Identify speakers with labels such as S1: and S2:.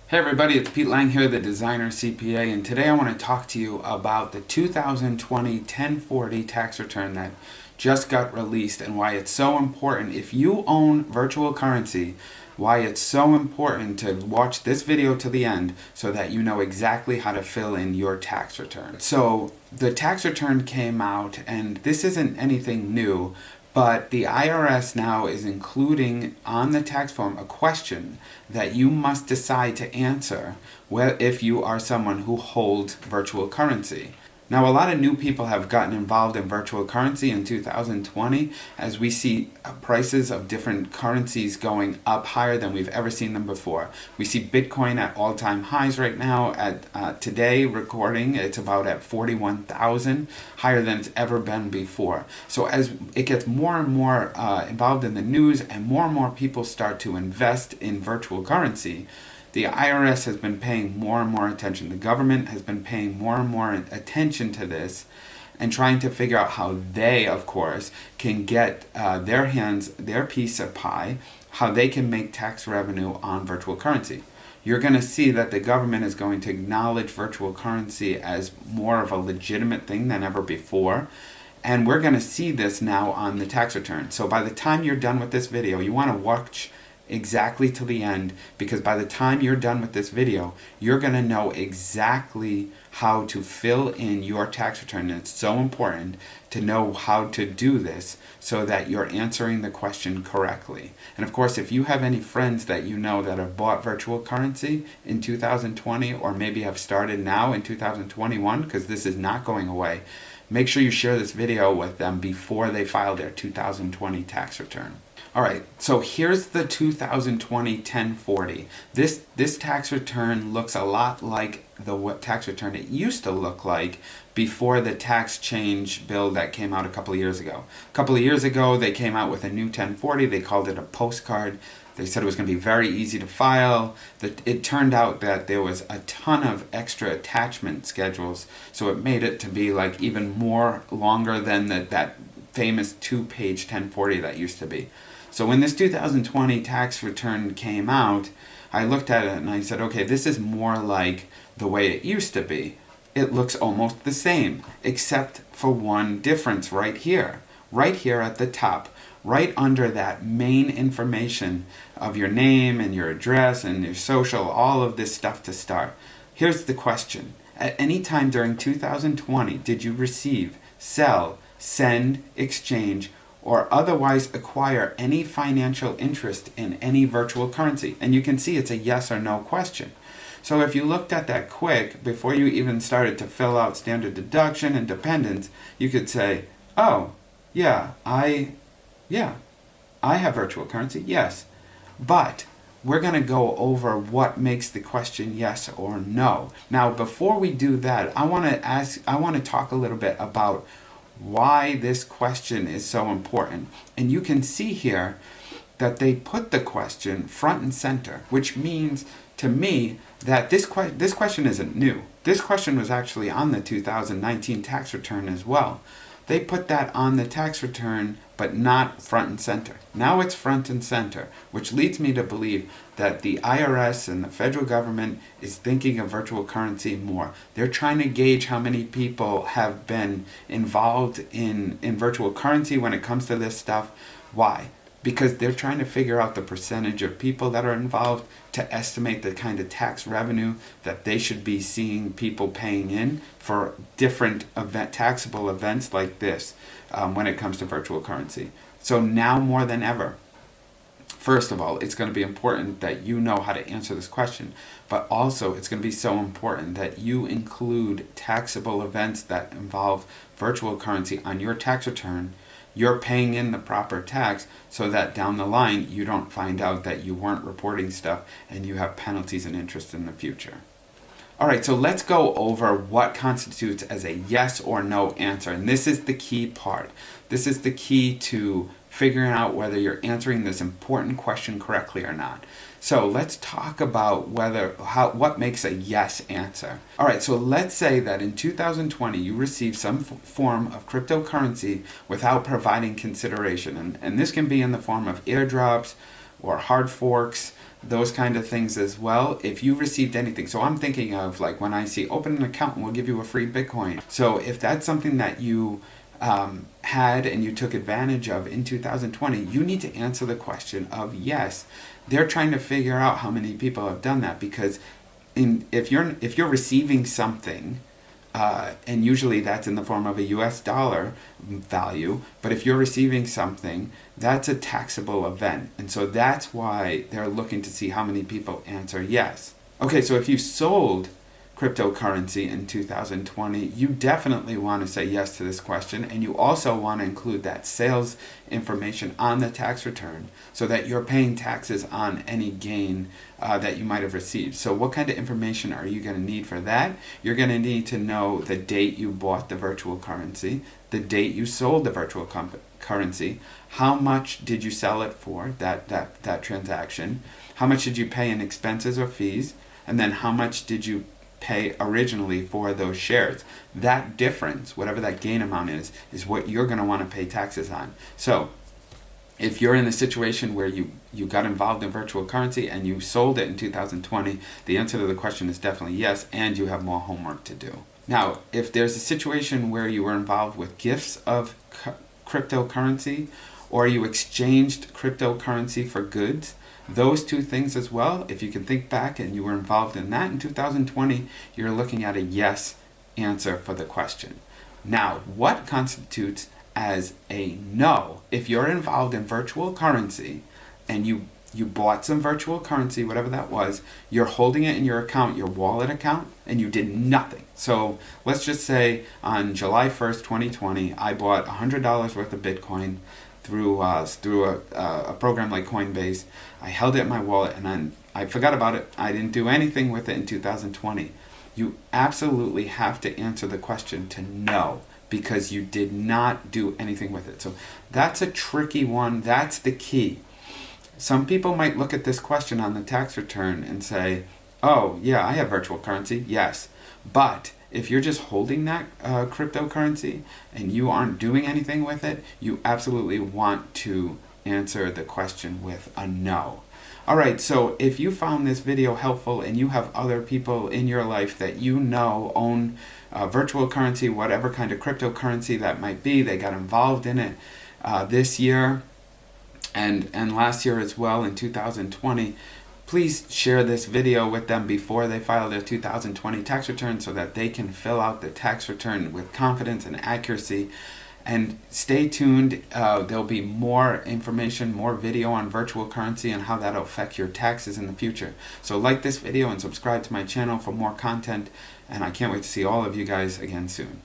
S1: Hey everybody, it's Pete Lang here, the designer CPA, and today I want to talk to you about the 2020 1040 tax return that just got released and why it's so important. If you own virtual currency, why it's so important to watch this video to the end so that you know exactly how to fill in your tax return. So the tax return came out, and this isn't anything new, but the IRS now is including on the tax form a question that you must decide to answer if you are someone who holds virtual currency. Now, a lot of new people have gotten involved in virtual currency in 2020 as we see prices of different currencies going up higher than we've ever seen them before. We see Bitcoin at all-time highs right now. At today recording, it's about at 41,000, higher than it's ever been before. So as it gets more and more involved in the news and more people start to invest in virtual currency, the IRS has been paying more and more attention. The government has been paying more and more attention to this and trying to figure out how they, of course, can get their piece of pie, how they can make tax revenue on virtual currency. You're going to see that the government is going to acknowledge virtual currency as more of a legitimate thing than ever before. And we're going to see this now on the tax return. So by the time you're done with this video, you want to watch exactly to the end, because by the time you're done with this video, you're going to know exactly how to fill in your tax return. And it's so important to know how to do this so that you're answering the question correctly. And of course, if you have any friends that you know that have bought virtual currency in 2020 or maybe have started now in 2021, because this is not going away, make sure you share this video with them before they file their 2020 tax return. Alright, so here's the 2020 1040. This tax return looks a lot like the tax return it used to look like before the tax change bill that came out a couple of years ago. A couple of years ago, they came out with a new 1040. They called it a postcard. They said it was going to be very easy to file. It turned out that there was a ton of extra attachment schedules, so it made it to be like even more longer than that famous two-page 1040 that used to be. So when this 2020 tax return came out, I looked at it and I said, okay, this is more like the way it used to be. It looks almost the same, except for one difference right here at the top, right under that main information of your name and your address and your social, all of this stuff to start. Here's the question. At any time during 2020, did you receive, sell, send, exchange, or otherwise acquire any financial interest in any virtual currency? And you can see it's a yes or no question. So if you looked at that quick, before you even started to fill out standard deduction and dependents, you could say, oh, yeah, I have virtual currency, yes. But we're going to go over what makes the question yes or no. Now, before we do that, I want to talk a little bit about why this question is so important. And you can see here that they put the question front and center, which means to me that this question isn't new. This question was actually on the 2019 tax return as well. They put that on the tax return, but not front and center. Now it's front and center, which leads me to believe that the IRS and the federal government is thinking of virtual currency more. They're trying to gauge how many people have been involved in virtual currency when it comes to this stuff. Why? Because they're trying to figure out the percentage of people that are involved to estimate the kind of tax revenue that they should be seeing people paying in for different taxable events like this when it comes to virtual currency. So now more than ever, first of all, it's going to be important that you know how to answer this question, but also it's going to be so important that you include taxable events that involve virtual currency on your tax return. You're paying in the proper tax so that down the line you don't find out that you weren't reporting stuff and you have penalties and interest in the future. Alright, so let's go over what constitutes as a yes or no answer. And this is the key part. This is the key to figuring out whether you're answering this important question correctly or not. So let's talk about what makes a yes answer. Alright, so let's say that in 2020 you received some form of cryptocurrency without providing consideration. And this can be in the form of airdrops or hard forks. those kind of things as well. If you received anything, so I'm thinking of like when I see open an account and we'll give you a free Bitcoin. So if that's something that you had and you took advantage of in 2020, you need to answer the question of yes. They're trying to figure out how many people have done that, because if you're receiving something, and usually that's in the form of a US dollar value, but if you're receiving something, that's a taxable event. And so that's why they're looking to see how many people answer yes. Okay, so if you sold cryptocurrency in 2020, you definitely want to say yes to this question, and you also want to include that sales information on the tax return so that you're paying taxes on any gain that you might have received. So what kind of information are you going to need for that? You're going to need to know the date you bought the virtual currency, the date you sold the virtual currency, how much did you sell it for, that transaction, how much did you pay in expenses or fees, and then how much did you pay originally for those shares. That difference, whatever that gain amount is what you're going to want to pay taxes on. So if you're in a situation where you got involved in virtual currency and you sold it in 2020, the answer to the question is definitely yes, and you have more homework to do. Now, if there's a situation where you were involved with gifts of cryptocurrency, or you exchanged cryptocurrency for goods, those two things as well, if you can think back and you were involved in that in 2020, you're looking at a yes answer for the question. Now, what constitutes as a no? If you're involved in virtual currency and you bought some virtual currency, whatever that was, you're holding it in your account, your wallet account, and you did nothing. So let's just say on July 1st, 2020, I bought $100 worth of Bitcoin through a program like Coinbase. I held it in my wallet and then I forgot about it. I didn't do anything with it in 2020. You absolutely have to answer the question to no, because you did not do anything with it. So that's a tricky one. That's the key. Some people might look at this question on the tax return and say, oh yeah, I have virtual currency, yes. But if you're just holding that cryptocurrency and you aren't doing anything with it, you absolutely want to answer the question with a no. Alright, so if you found this video helpful and you have other people in your life that you know own virtual currency, whatever kind of cryptocurrency that might be, they got involved in it this year and last year as well in 2020, please share this video with them before they file their 2020 tax return so that they can fill out the tax return with confidence and accuracy. And stay tuned. There'll be more information, more video on virtual currency and how that'll affect your taxes in the future. So like this video and subscribe to my channel for more content. And I can't wait to see all of you guys again soon.